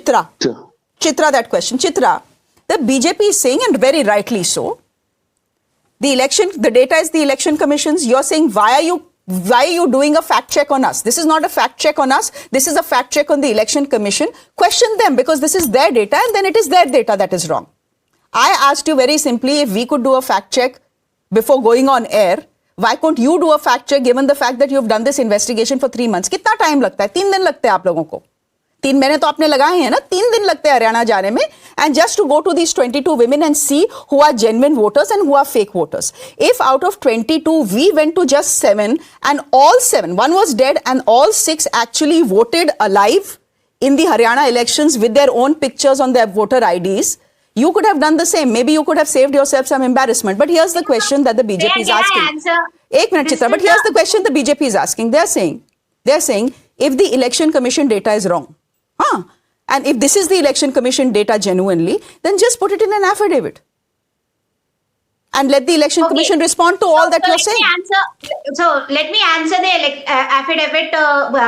Chitra. Chitra, that question. Chitra, the BJP is saying, and very rightly so, the data is the election commission's. You're saying, why are you doing a fact check on us? This is not a fact check on us. This is a fact check on the election commission. Question them, because this is their data and then it is their data that is wrong. I asked you very simply if we could do a fact check before going on air. Why couldn't you do a fact check given the fact that you've done this investigation for 3 months? कितना time लगता है? 3 दिन लगते हैं आप लोगों को. 3 महीने तो आपने लगाए हैं ना. 3 दिन लगते हैं हरियाणा जाने में. And just to go to these 22 women and see who are genuine voters and who are fake voters. If out of 22 we went to just 7 and all 7, one was dead and all 6 actually voted alive in the Haryana elections with their own pictures on their voter IDs. You could have done the same. Maybe you could have saved yourself some embarrassment. But here's the question that the BJP is asking. Ek minute, Chitra, but here's the question the BJP is asking. They're saying, if the election commission data is wrong, and if this is the election commission data genuinely, then just put it in an affidavit. And let the election commission respond to all that you're saying. Let me answer the affidavit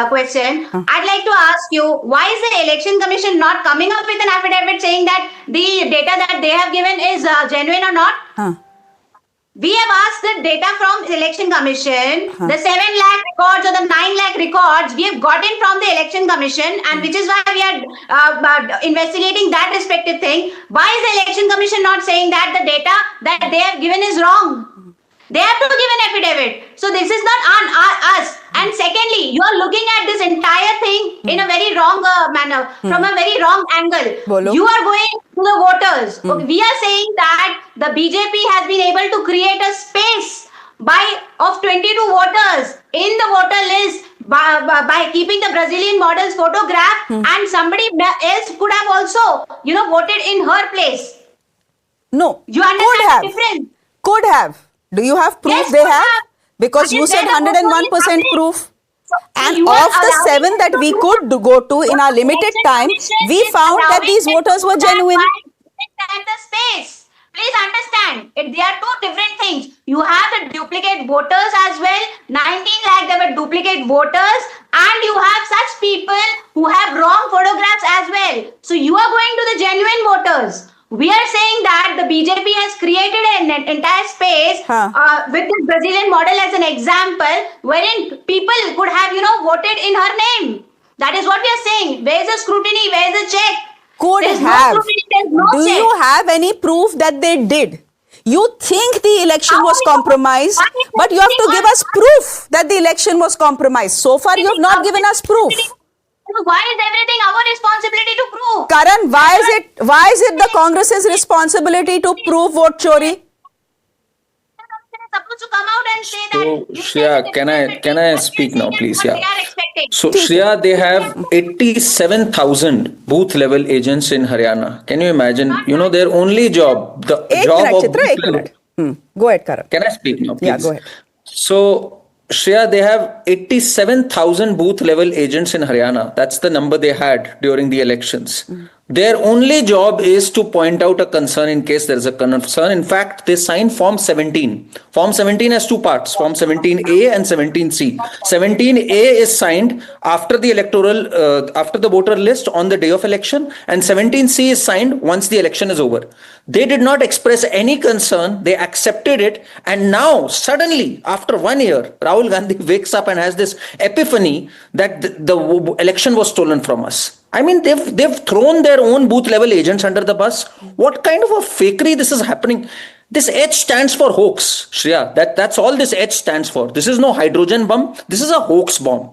question. I'd like to ask you, why is the election commission not coming up with an affidavit saying that the data that they have given is genuine or not? We have asked the data from the election commission, the 7 lakh records or the 9 lakh records we have gotten from the election commission, and which is why we are investigating that respective thing. Why is the election commission not saying that the data that they have given is wrong? They have to give an affidavit. So this is not on us. And secondly, you are looking at this entire thing in a very wrong manner, from a very wrong angle. Bolo. You are going to the voters. We are saying that the BJP has been able to create a space of 22 voters in the voter list by keeping the Brazilian model's photograph, and somebody else could have also, voted in her place. No. You understand the difference? Could have. Do you have proof? Yes, they have? Because you said 101% proof. And of the 7 that we could go to in our limited time, we found that these voters were genuine. Please understand, they are 2 different things. You have the duplicate voters as well. 19 lakh, there were duplicate voters. And you have such people who have wrong photographs as well. So you are going to the genuine voters. We are saying that the BJP has created an entire space with the Brazilian model as an example, wherein people could have, voted in her name. That is what we are saying. Where is the scrutiny? Where is the check? Could There's have. No scrutiny, there's no Do check. you have any proof that they did? You think the election was compromised, but you have to give us proof that the election was compromised. So far, you have not given us proof. Why is everything our responsibility to prove? Karan, why is it the Congress's responsibility to prove vote chori? Supposed to come out and say that. So, Shreya, can I speak now, please? What Yeah. they are expecting. So, Shreya, they have 87,000 booth level agents in Haryana. Can you imagine? Their only job, the job of. Chitra, Go ahead, Karan. Can I speak now, please? Yeah, go ahead. So, Shreya, they have 87,000 booth level agents in Haryana. That's the number they had during the elections. Their only job is to point out a concern in case there is a concern. In fact, they signed Form 17. Form 17 has 2 parts, Form 17A and 17C. 17A is signed after the after the voter list on the day of election, and 17C is signed once the election is over. They did not express any concern. They accepted it. And now, suddenly, after 1 year, Rahul Gandhi wakes up and has this epiphany that the election was stolen from us. I mean, they've thrown their own booth level agents under the bus. What kind of a fakery this is happening? This H stands for hoax, Shreya. That's all this H stands for. This is no hydrogen bomb. This is a hoax bomb.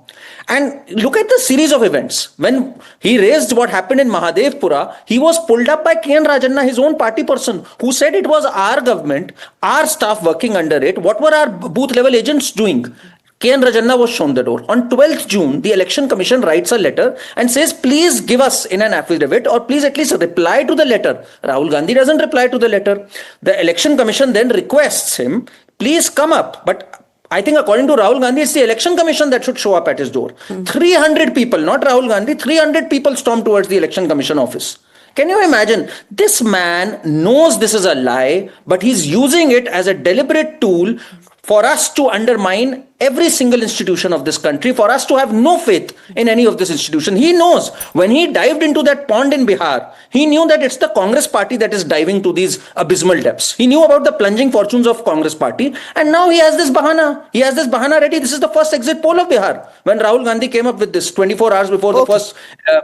And look at the series of events. When he raised what happened in Mahadevpura, he was pulled up by K.N. Rajanna, his own party person, who said it was our government, our staff working under it. What were our booth level agents doing? K.N. Rajanna was shown the door. On 12th June, the Election Commission writes a letter and says, please give us in an affidavit, or please at least reply to the letter. Rahul Gandhi doesn't reply to the letter. The Election Commission then requests him, please come up. But I think according to Rahul Gandhi, it's the Election Commission that should show up at his door. 300 people, not Rahul Gandhi, 300 people stormed towards the Election Commission office. Can you imagine? This man knows this is a lie, but he's using it as a deliberate tool for us to undermine every single institution of this country, for us to have no faith in any of this institution. He knows when he dived into that pond in Bihar, he knew that it's the Congress party that is diving to these abysmal depths. He knew about the plunging fortunes of Congress party, and now he has this bahana. He has this bahana ready. This is the first exit poll of Bihar. When Rahul Gandhi came up with this 24 hours before the first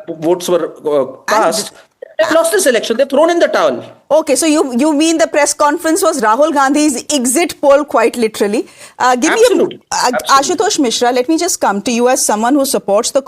votes were cast, they've lost this election. They've thrown in the towel. Okay, so you mean the press conference was Rahul Gandhi's exit poll, quite literally. Absolutely. Ashutosh Mishra, let me just come to you as someone who supports the